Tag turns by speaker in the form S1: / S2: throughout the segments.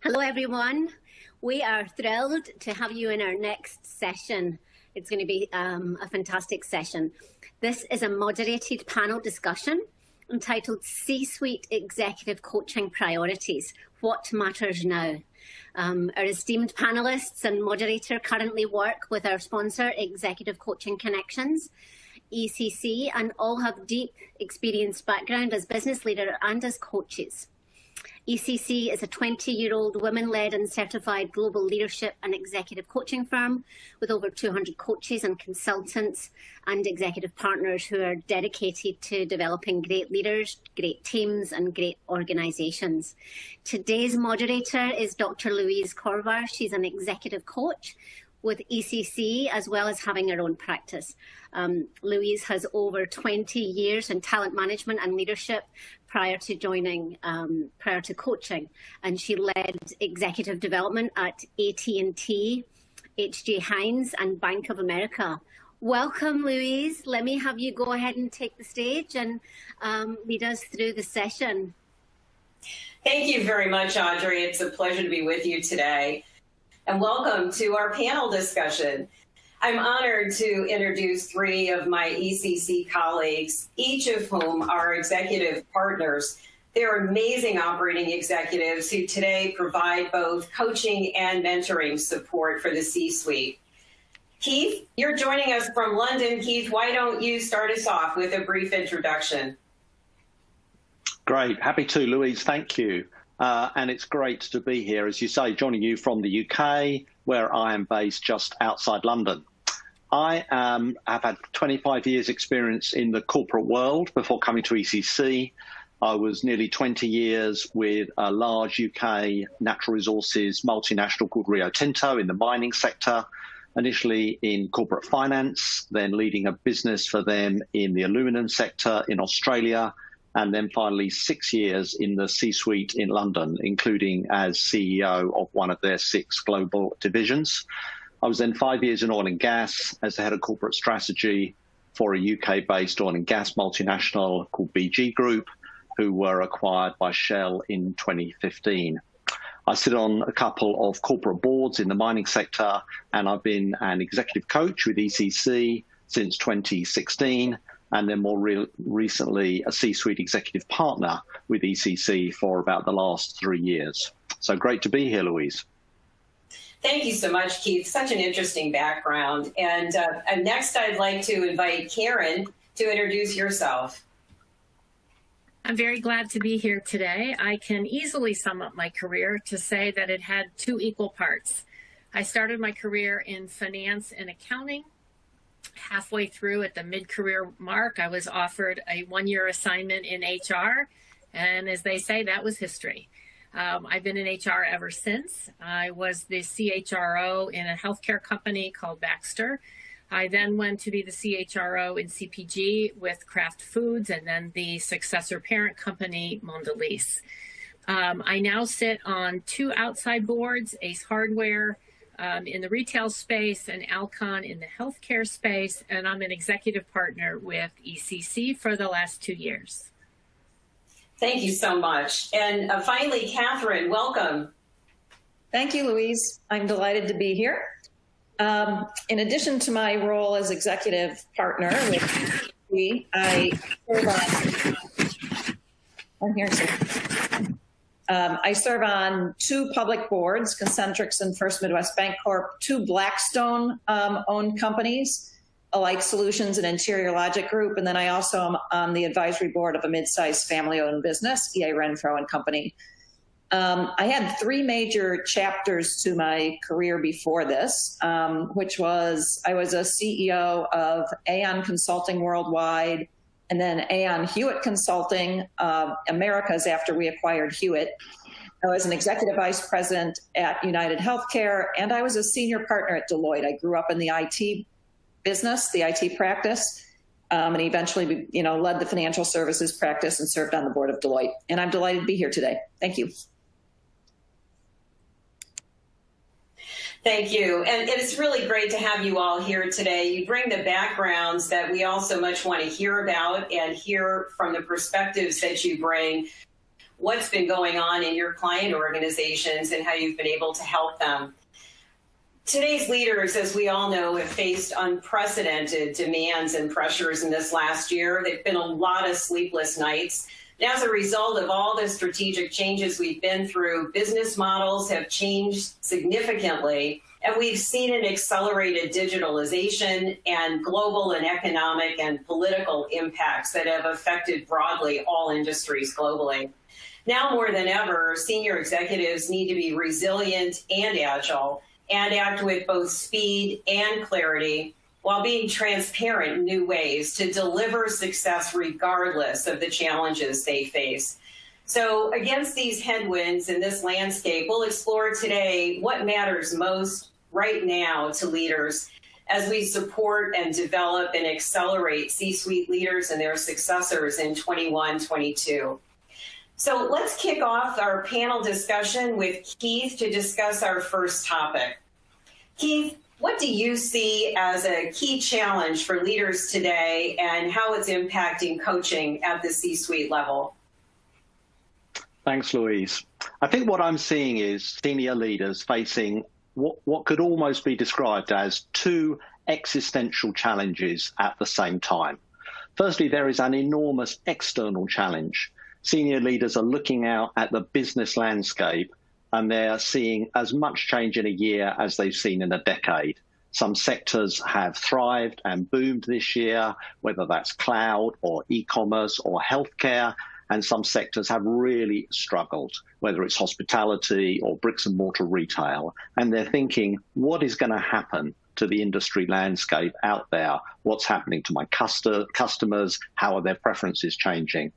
S1: Hello, everyone. We are thrilled to have you in our next session. It's going to be a fantastic session. This is a moderated panel discussion entitled C-Suite Executive Coaching Priorities, What Matters Now? Our esteemed panelists and moderator currently work with our sponsor, Executive Coaching Connections, ECC, and all have deep experience background as business leaders and as coaches. ECC is a 20-year-old women-led and certified global leadership and executive coaching firm with over 200 coaches and consultants and executive partners who are dedicated to developing great leaders, great teams, and great organizations. Today's moderator is Dr. Louise Korvar. She's an executive coach with ECC, as well as having her own practice. Louise has over 20 years in talent management and leadership prior to coaching, and she led executive development at AT&T, H.J. Heinz, and Bank of America. Welcome, Louise. Let me have you go ahead and take the stage and lead us through the session.
S2: Thank you very much, Audrey. It's a pleasure to be with you today. And welcome to our panel discussion. I'm honored to introduce three of my ECC colleagues, each of whom are executive partners. They're amazing operating executives who today provide both coaching and mentoring support for the C-suite. Keith, you're joining us from London. Keith, why don't you start us off with a brief introduction?
S3: Great. Happy to, Louise. Thank you. And it's great to be here, as you say, joining you from the UK, where I am based just outside London. I have had 25 years experience in the corporate world before coming to ECC. I was nearly 20 years with a large UK natural resources multinational called Rio Tinto in the mining sector, initially in corporate finance, then leading a business for them in the aluminum sector in Australia, and then finally 6 years in the C-suite in London, including as CEO of one of their 6 global divisions. I was then 5 years in oil and gas as the head of corporate strategy for a UK-based oil and gas multinational called BG Group, who were acquired by Shell in 2015. I sit on a couple of corporate boards in the mining sector, and I've been an executive coach with ECC since 2016. And then more recently, a C-suite executive partner with ECC for about the last 3 years. So great to be here, Louise.
S2: Thank you so much, Keith. Such an interesting background. And next, I'd like to invite Kathryn to introduce yourself.
S4: I'm very glad to be here today. I can easily sum up my career to say that it had 2 equal parts. I started my career in finance and accounting. Halfway through at the mid-career mark, I was offered a 1-year assignment in HR, and as they say, that was history. I've been in HR ever since. I was the CHRO in a healthcare company called Baxter. I then went to be the CHRO in CPG with Kraft Foods, and then the successor parent company, Mondelez. I now sit on 2 outside boards, Ace Hardware, in the retail space, and Alcon in the healthcare space, and I'm an executive partner with ECC for the last 2 years.
S2: Thank you so much. And finally, Kathryn, welcome.
S5: Thank you, Louise. I'm delighted to be here. In addition to my role as executive partner with ECC, I serve on 2 public boards, Concentrix and First Midwest Bancorp, 2 Blackstone-owned companies, Alike Solutions and Interior Logic Group, and then I also am on the advisory board of a mid-sized family-owned business, EA Renfro and Company. I had 3 major chapters to my career before this, which was I was a CEO of Aon Consulting Worldwide, and then Aon Hewitt Consulting Americas after we acquired Hewitt. I was an executive vice president at United Healthcare, and I was a senior partner at Deloitte. I grew up in the IT business, the IT practice, and eventually, led the financial services practice and served on the board of Deloitte. And I'm delighted to be here today. Thank you.
S2: Thank you. And it's really great to have you all here today. You bring the backgrounds that we all so much want to hear about and hear from the perspectives that you bring. what's been going on in your client organizations and how you've been able to help them. Today's leaders, as we all know, have faced unprecedented demands and pressures in this last year. There've been a lot of sleepless nights. And as a result of all the strategic changes we've been through, business models have changed significantly, and we've seen an accelerated digitalization and global and economic and political impacts that have affected broadly all industries globally. Now more than ever, senior executives need to be resilient and agile and act with both speed and clarity while being transparent in new ways to deliver success regardless of the challenges they face. So against these headwinds in this landscape, we'll explore today what matters most right now to leaders as we support and develop and accelerate C-suite leaders and their successors in 21-22. So let's kick off our panel discussion with Keith to discuss our first topic. Keith, what do you see as a key challenge for leaders today and how it's impacting coaching at the C-suite level?
S3: Thanks, Louise. I think what I'm seeing is senior leaders facing what could almost be described as two existential challenges at the same time. Firstly, there is an enormous external challenge. Senior leaders are looking out at the business landscape and they're seeing as much change in a year as they've seen in a decade. Some sectors have thrived and boomed this year, whether that's cloud or e-commerce or healthcare, and some sectors have really struggled, whether it's hospitality or bricks and mortar retail. And they're thinking, what is going to happen to the industry landscape out there? What's happening to my customers? How are their preferences changing?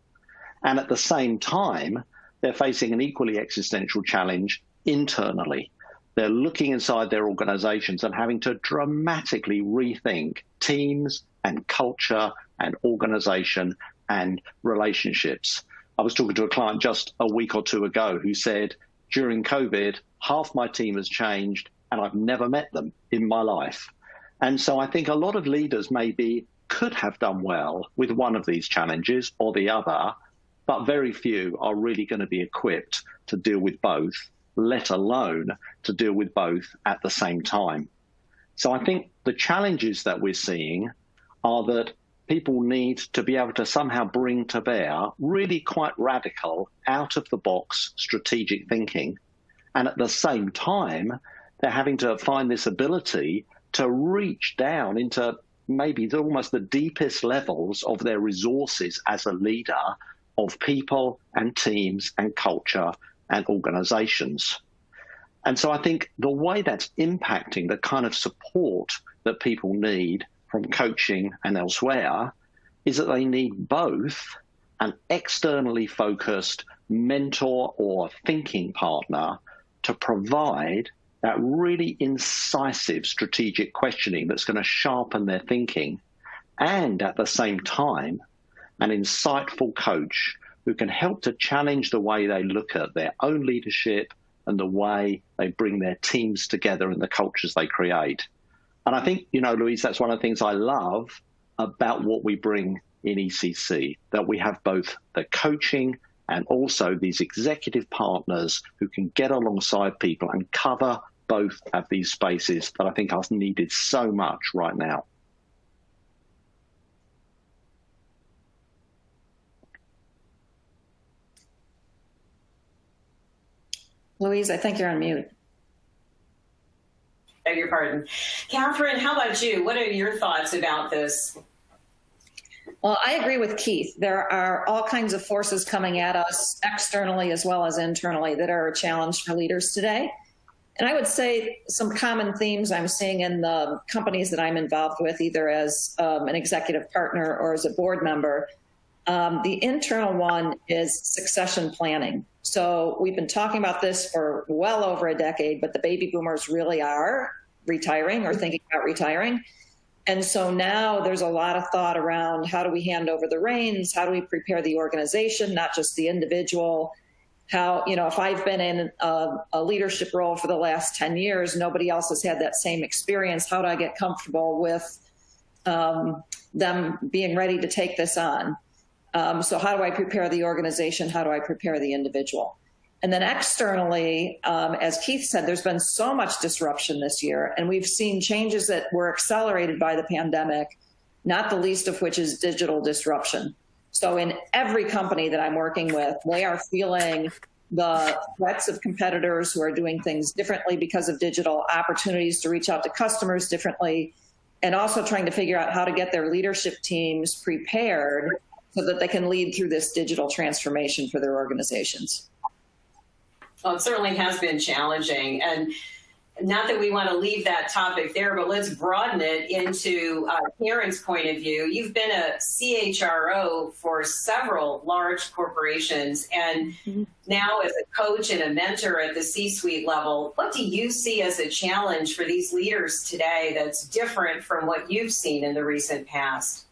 S3: And at the same time, they're facing an equally existential challenge internally. They're looking inside their organizations and having to dramatically rethink teams and culture and organization and relationships. I was talking to a client just a week or two ago who said, during COVID, half my team has changed and I've never met them in my life. And so I think a lot of leaders maybe could have done well with one of these challenges or the other, but very few are really going to be equipped to deal with both, let alone to deal with both at the same time. So I think the challenges that we're seeing are that people need to be able to somehow bring to bear really quite radical, out-of-the-box strategic thinking. And at the same time, they're having to find this ability to reach down into maybe almost the deepest levels of their resources as a leader of people and teams and culture and organizations. And so I think the way that's impacting the kind of support that people need from coaching and elsewhere is that they need both an externally focused mentor or thinking partner to provide that really incisive strategic questioning that's going to sharpen their thinking, and at the same time, an insightful coach who can help to challenge the way they look at their own leadership and the way they bring their teams together and the cultures they create. And I think, Louise, that's one of the things I love about what we bring in ECC, that we have both the coaching and also these executive partners who can get alongside people and cover both of these spaces that I think are needed so much right now.
S5: Louise, I think you're on mute.
S2: Beg your pardon. Kathryn, how about you? What are your thoughts about this?
S5: Well, I agree with Keith. There are all kinds of forces coming at us externally as well as internally that are a challenge for leaders today. And I would say some common themes I'm seeing in the companies that I'm involved with, either as an executive partner or as a board member. The internal one is succession planning. So we've been talking about this for well over a decade, but the baby boomers really are retiring or thinking about retiring. And so now there's a lot of thought around how do we hand over the reins? How do we prepare the organization, not just the individual? How, if I've been in a leadership role for the last 10 years, nobody else has had that same experience. How do I get comfortable with them being ready to take this on? So how do I prepare the organization? How do I prepare the individual? And then externally, as Keith said, there's been so much disruption this year, and we've seen changes that were accelerated by the pandemic, not the least of which is digital disruption. So in every company that I'm working with, they are feeling the threats of competitors who are doing things differently because of digital, opportunities to reach out to customers differently, and also trying to figure out how to get their leadership teams prepared so that they can lead through this digital transformation for their organizations.
S2: Well, it certainly has been challenging, and not that we want to leave that topic there, but let's broaden it into Karen's point of view. You've been a CHRO for several large corporations, and now as a coach and a mentor at the C-suite level, what do you see as a challenge for these leaders today that's different from what you've seen in the recent past?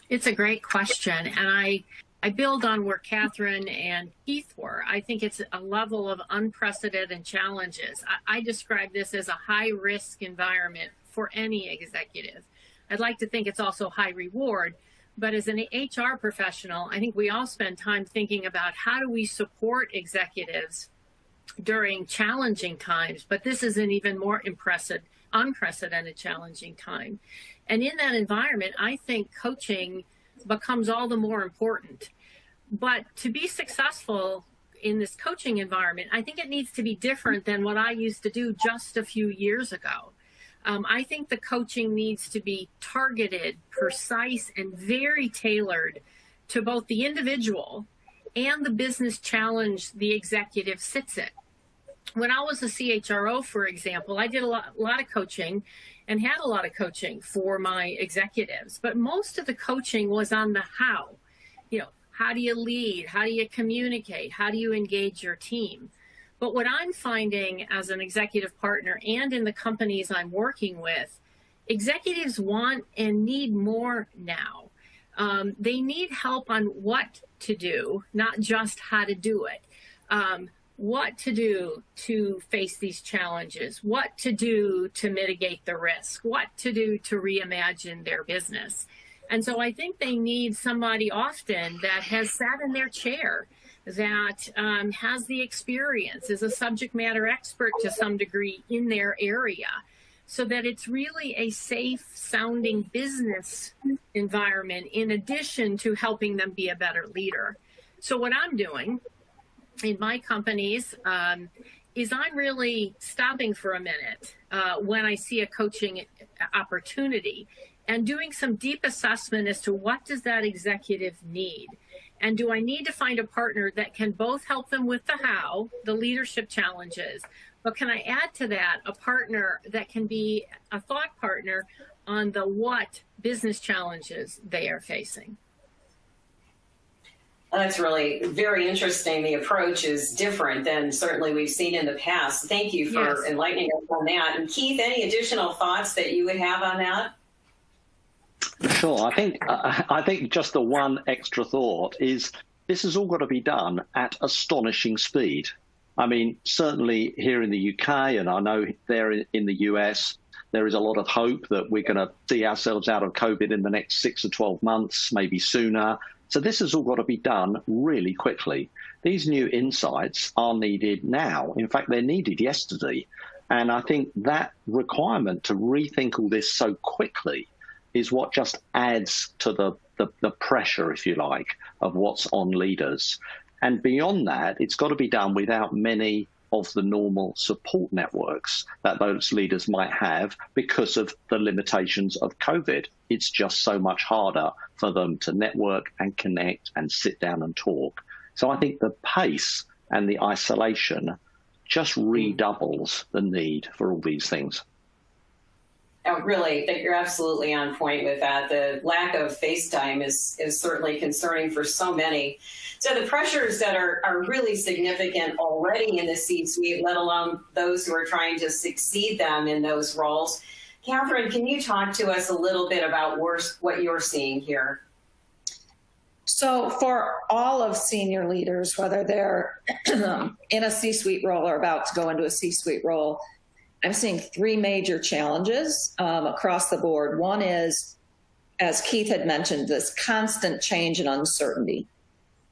S4: It's a great question, and I build on where Kathryn and Keith were. I think it's a level of unprecedented challenges. I describe this as a high-risk environment for any executive. I'd like to think it's also high reward, but as an HR professional, I think we all spend time thinking about how do we support executives during challenging times, but this is an even more unprecedented challenging time. And in that environment, I think coaching becomes all the more important. But to be successful in this coaching environment, I think it needs to be different than what I used to do just a few years ago. I think the coaching needs to be targeted, precise, and very tailored to both the individual and the business challenge the executive sits in. When I was a CHRO, for example, I did a lot of coaching and had a lot of coaching for my executives, but most of the coaching was on the how. How do you lead? How do you communicate? How do you engage your team? But what I'm finding as an executive partner and in the companies I'm working with, executives want and need more now. They need help on what to do, not just how to do it. What to do to face these challenges, what to do to mitigate the risk, what to do to reimagine their business. And so I think they need somebody often that has sat in their chair, that has the experience, is a subject matter expert to some degree in their area, so that it's really a safe sounding business environment in addition to helping them be a better leader. So what I'm doing in my companies is I'm really stopping for a minute when I see a coaching opportunity and doing some deep assessment as to what does that executive need? And do I need to find a partner that can both help them with the how, the leadership challenges, but can I add to that a partner that can be a thought partner on the what business challenges they are facing?
S2: That's really very interesting. The approach is different than certainly we've seen in the past. Thank you for enlightening us on that. And Keith, any additional thoughts that you would have on that?
S3: Sure. I think just the one extra thought is this has all got to be done at astonishing speed. I mean, certainly here in the UK, and I know there in the US, there is a lot of hope that we're going to see ourselves out of COVID in the next 6 to 12 months, maybe sooner. So this has all got to be done really quickly. These new insights are needed now. In fact, they're needed yesterday. And I think that requirement to rethink all this so quickly is what just adds to the pressure, if you like, of what's on leaders. And beyond that, it's got to be done without many of the normal support networks that those leaders might have because of the limitations of COVID. It's just so much harder for them to network and connect and sit down and talk. So I think the pace and the isolation just redoubles the need for all these things.
S2: Oh, really, you're absolutely on point with that. The lack of face time is certainly concerning for so many. So the pressures that are really significant already in the C-suite, let alone those who are trying to succeed them in those roles. Kathryn, can you talk to us a little bit about what you're seeing here?
S5: So for all of senior leaders, whether they're in a C-suite role or about to go into a C-suite role, I'm seeing three major challenges across the board. One is as Keith had mentioned, this constant change and uncertainty.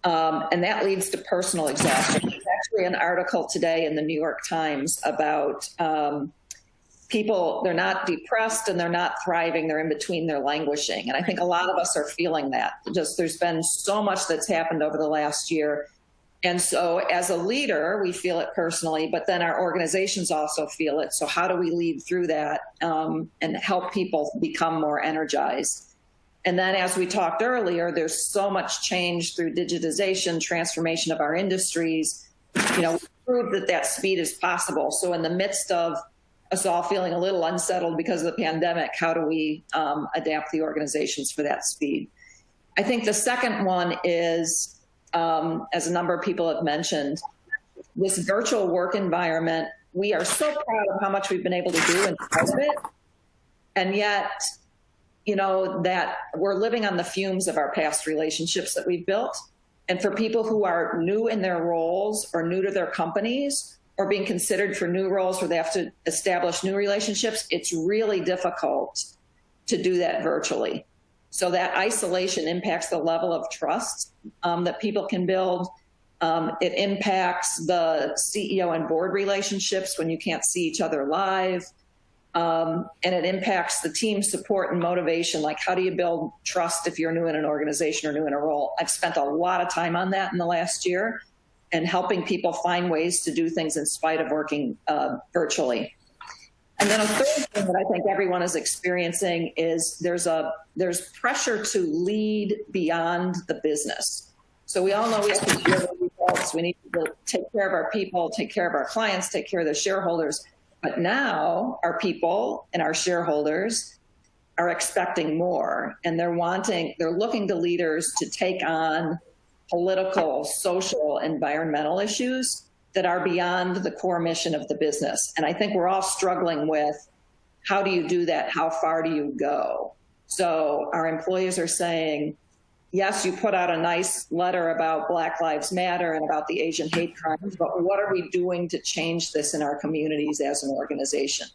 S5: And that leads to personal exhaustion. There's actually an article today in the New York Times about people, they're not depressed and they're not thriving, they're in between, they're languishing. And I think a lot of us are feeling that. Just there's been so much that's happened over the last year. And so as a leader, we feel it personally, but then our organizations also feel it. So how do we lead through that and help people become more energized? And then as we talked earlier, there's so much change through digitization, transformation of our industries. We proved that that speed is possible. So in the midst of us all feeling a little unsettled because of the pandemic, how do we adapt the organizations for that speed? I think the second one is, as a number of people have mentioned, this virtual work environment. We are so proud of how much we've been able to do in COVID, and yet, that we're living on the fumes of our past relationships that we've built. And for people who are new in their roles or new to their companies, or being considered for new roles where they have to establish new relationships, it's really difficult to do that virtually. So that isolation impacts the level of trust that people can build. It impacts the CEO and board relationships when you can't see each other live. And it impacts the team support and motivation. Like, how do you build trust if you're new in an organization or new in a role? I've spent a lot of time on that in the last year, and helping people find ways to do things in spite of working virtually. And then a third thing that I think everyone is experiencing is there's pressure to lead beyond the business. So we all know we have to deliver results. We need to take care of our people, take care of our clients, take care of the shareholders. But now our people and our shareholders are expecting more, and they're looking to leaders to take on political, social, environmental issues that are beyond the core mission of the business. And I think we're all struggling with, how do you do that? How far do you go? So our employees are saying, yes, you put out a nice letter about Black Lives Matter and about the Asian hate crimes, but what are we doing to change this in our communities as an organization?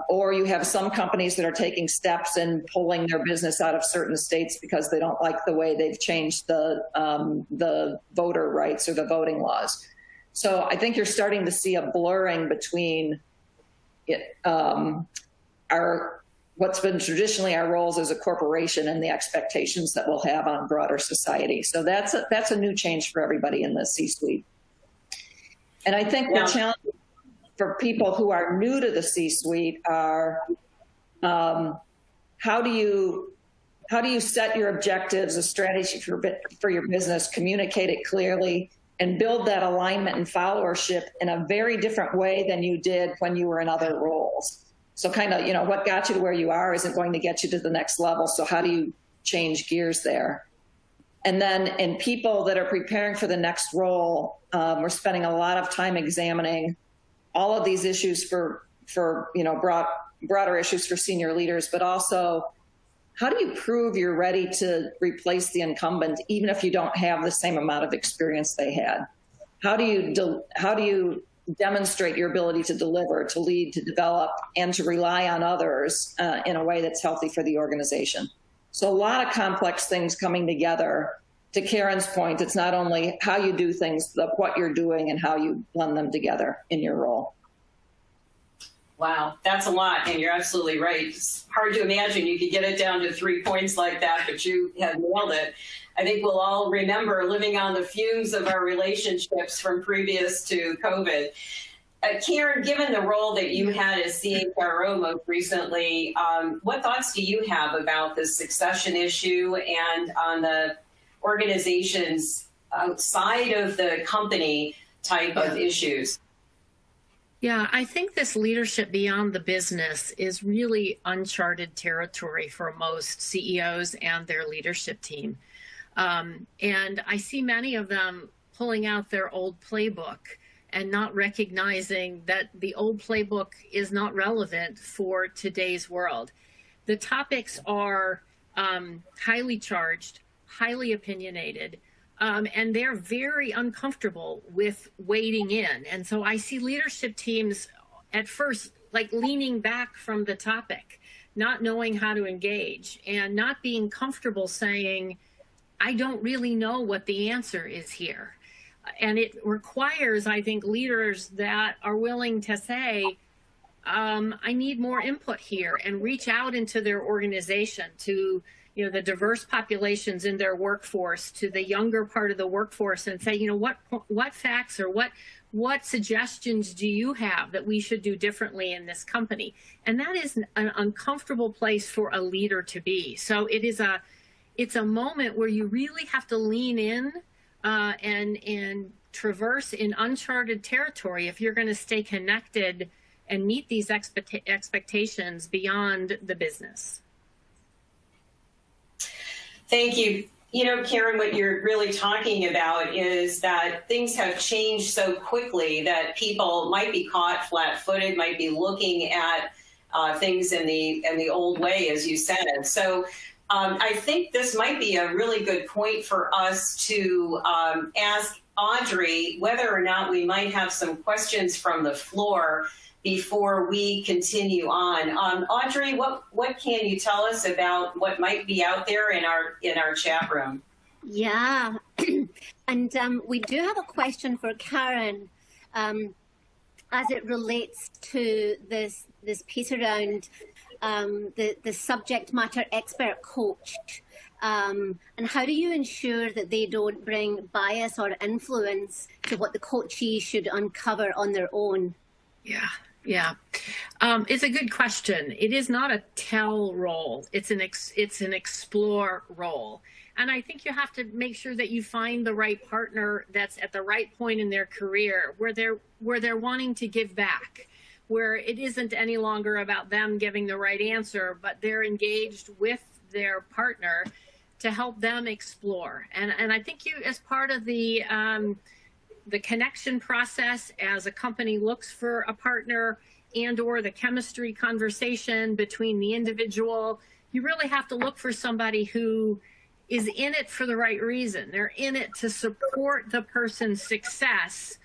S5: Or you have some companies that are taking steps and pulling their business out of certain states because they don't like the way they've changed the voter rights or the voting laws. So I think you're starting to see a blurring between what's been traditionally our roles as a corporation and the expectations that we'll have on broader society. So that's a new change for everybody in the C-suite. And I think the challenge for people who are new to the C-suite are, how do you set your objectives, a strategy for your business, communicate it clearly, and build that alignment and followership in a very different way than you did when you were in other roles. So kind of, what got you to where you are isn't going to get you to the next level. So how do you change gears there? And then in people that are preparing for the next role, we're spending a lot of time examining all of these issues for broader issues for senior leaders, but also, how do you prove you're ready to replace the incumbent, even if you don't have the same amount of experience they had? How do you demonstrate your ability to deliver, to lead, to develop, and to rely on others in a way that's healthy for the organization? So a lot of complex things coming together. To Karen's point, it's not only how you do things, but what you're doing and how you blend them together in your role.
S2: Wow, that's a lot, and you're absolutely right. It's hard to imagine you could get it down to 3 points like that, but you have nailed it. I think we'll all remember living on the fumes of our relationships from previous to COVID. Karen, given the role that you had as CHRO most recently, what thoughts do you have about the succession issue and on the organizations outside of the company type of issues?
S4: Yeah, I think this leadership beyond the business is really uncharted territory for most CEOs and their leadership team. And I see many of them pulling out their old playbook and not recognizing that the old playbook is not relevant for today's world. The topics are highly charged, highly opinionated, and they're very uncomfortable with wading in. And so I see leadership teams at first like leaning back from the topic not knowing how to engage, and not being comfortable saying, I don't really know what the answer is here. And it requires, I think, leaders that are willing to say, I need more input here, and reach out into their organization to, the diverse populations in their workforce, to the younger part of the workforce, and say, what facts or what suggestions do you have that we should do differently in this company? And that is an uncomfortable place for a leader to be. So it's a moment where you really have to lean in and traverse in uncharted territory if you're going to stay connected and meet these expectations beyond the business.
S2: Thank you. Karen, what you're really talking about is that things have changed so quickly that people might be caught flat-footed, might be looking at things in the old way, as you said. So I think this might be a really good point for us to ask Audrey whether or not we might have some questions from the floor before we continue on. Audrey, what can you tell us about what might be out there in our chat room?
S1: Yeah, and we do have a question for Karen as it relates to this piece around the subject matter expert coach. And how do you ensure that they don't bring bias or influence to what the coachee should uncover on their own?
S4: Yeah. It's a good question. It is not a tell role. It's an explore role. And I think you have to make sure that you find the right partner that's at the right point in their career, where they're wanting to give back, where it isn't any longer about them giving the right answer, but they're engaged with their partner to help them explore. And I think you, as part of the connection process, as a company looks for a partner and or the chemistry conversation between the individual, you really have to look for somebody who is in it for the right reason. They're in it to support the person's success,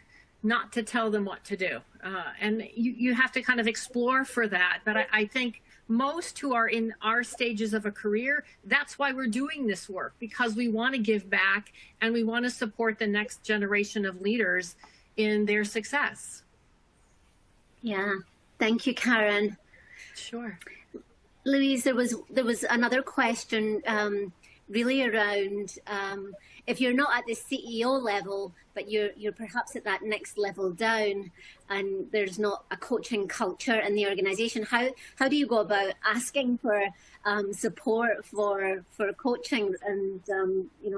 S4: not to tell them what to do. And you have to kind of explore for that. But I think most who are in our stages of a career, that's why we're doing this work, because we want to give back and we want to support the next generation of leaders in their success.
S1: Yeah. Thank you, Karen.
S4: Sure.
S1: Louise, there was another question really around if you're not at the CEO level, but you're perhaps at that next level down, and there's not a coaching culture in the organization. How do you go about asking for support for coaching? And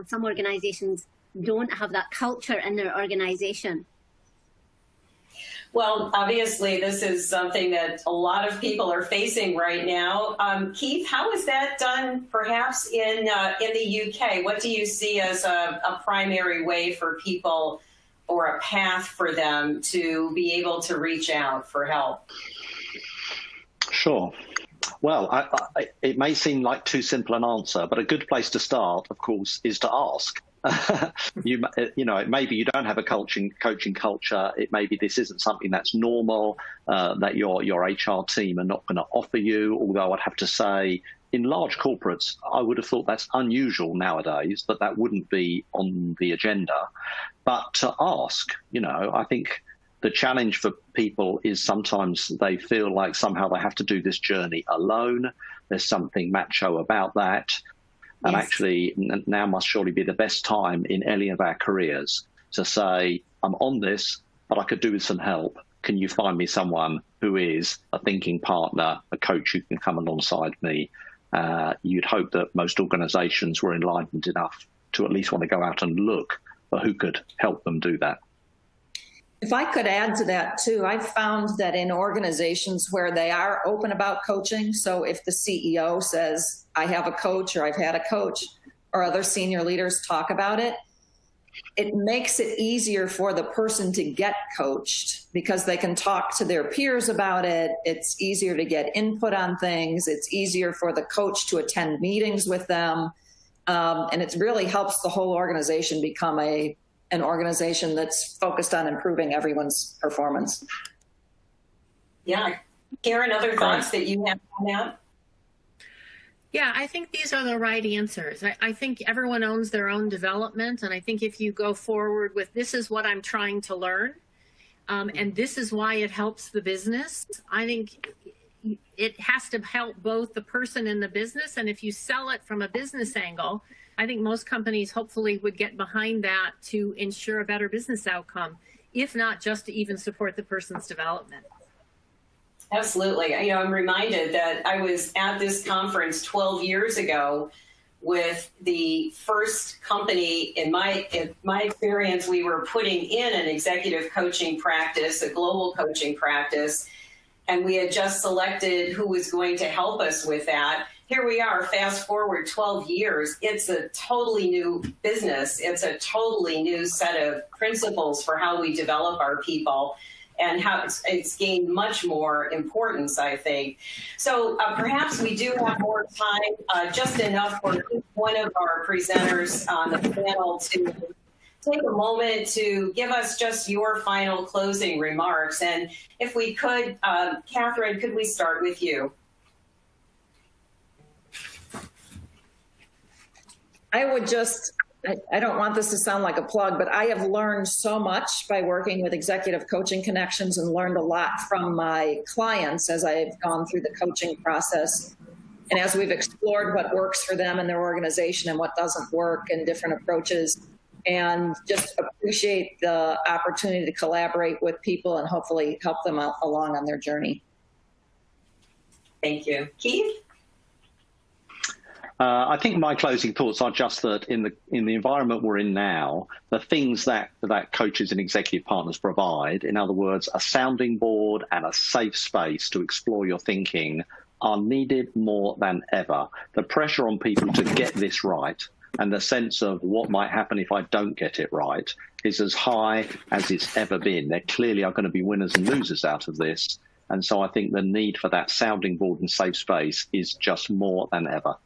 S1: some organizations don't have that culture in their organization.
S2: Well, obviously, this is something that a lot of people are facing right now. Keith, how is that done, perhaps in the UK? What do you see as a primary way for people, or a path for them to be able to reach out for help?
S3: Sure. Well, it may seem like too simple an answer, but a good place to start, of course, is to ask. It maybe you don't have a coaching culture. It maybe this isn't something that's normal, that your HR team are not going to offer you. Although I'd have to say, in large corporates, I would have thought that's unusual nowadays, but that wouldn't be on the agenda. But to ask, I think the challenge for people is sometimes they feel like somehow they have to do this journey alone. There's something macho about that. And
S1: Yes.
S3: actually, now must surely be the best time in any of our careers to say, I'm on this, but I could do with some help. Can you find me someone who is a thinking partner, a coach who can come alongside me? You'd hope that most organizations were enlightened enough to at least want to go out and look for who could help them do that.
S5: If I could add to that too, I've found that in organizations where they are open about coaching, so if the CEO says, I have a coach, or I've had a coach, or other senior leaders talk about it, it makes it easier for the person to get coached because they can talk to their peers about it. It's easier to get input on things. It's easier for the coach to attend meetings with them. And it really helps the whole organization become an organization that's focused on improving everyone's performance.
S2: Yeah. Karen, other thoughts that you have on that?
S4: Yeah, I think these are the right answers. I think everyone owns their own development. And I think if you go forward with, this is what I'm trying to learn, and this is why it helps the business, I think it has to help both the person and the business. And if you sell it from a business angle, I think most companies hopefully would get behind that to ensure a better business outcome, if not just to even support the person's development.
S2: Absolutely. You know, I'm reminded that I was at this conference 12 years ago with the first company. In my experience, we were putting in an executive coaching practice, a global coaching practice, and we had just selected who was going to help us with that. Here we are, fast forward 12 years. It's a totally new business. It's a totally new set of principles for how we develop our people, and how it's gained much more importance, I think. So perhaps we do have more time, just enough for each one of our presenters on the panel to take a moment to give us just your final closing remarks. And if we could, Kathryn, could we start with you?
S5: I would just, I don't want this to sound like a plug, but I have learned so much by working with Executive Coaching Connections, and learned a lot from my clients as I've gone through the coaching process. And as we've explored what works for them and their organization and what doesn't work, and different approaches, and just appreciate the opportunity to collaborate with people and hopefully help them along on their journey.
S2: Thank you. Keith?
S3: I think my closing thoughts are just that in the environment we're in now, the things that coaches and executive partners provide, in other words, a sounding board and a safe space to explore your thinking, are needed more than ever. The pressure on people to get this right, and the sense of what might happen if I don't get it right, is as high as it's ever been. There clearly are going to be winners and losers out of this. And so I think the need for that sounding board and safe space is just more than ever.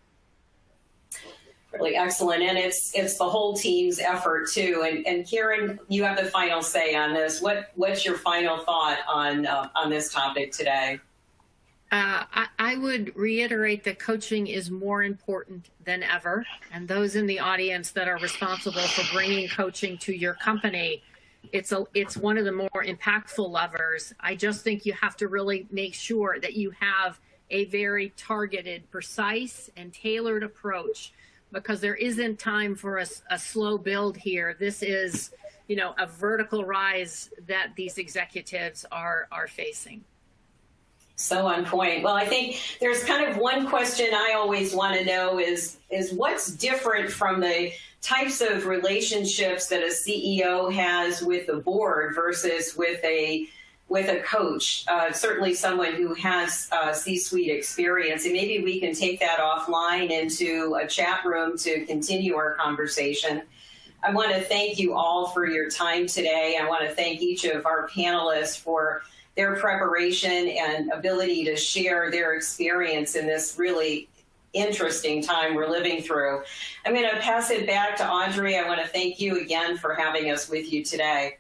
S2: Really excellent. And it's the whole team's effort too. And Karen, you have the final say on this. What's your final thought on this topic today?
S4: I would reiterate that coaching is more important than ever. And those in the audience that are responsible for bringing coaching to your company, it's one of the more impactful levers. I just think you have to really make sure that you have a very targeted, precise, and tailored approach, because there isn't time for a slow build here. This is, a vertical rise that these executives are facing.
S2: So on point. Well, I think there's kind of one question I always want to know is what's different from the types of relationships that a CEO has with the board versus with a coach, certainly someone who has C-suite experience. And maybe we can take that offline into a chat room to continue our conversation. I want to thank you all for your time today. I want to thank each of our panelists for their preparation and ability to share their experience in this really interesting time we're living through. I'm going to pass it back to Audrey. I want to thank you again for having us with you today.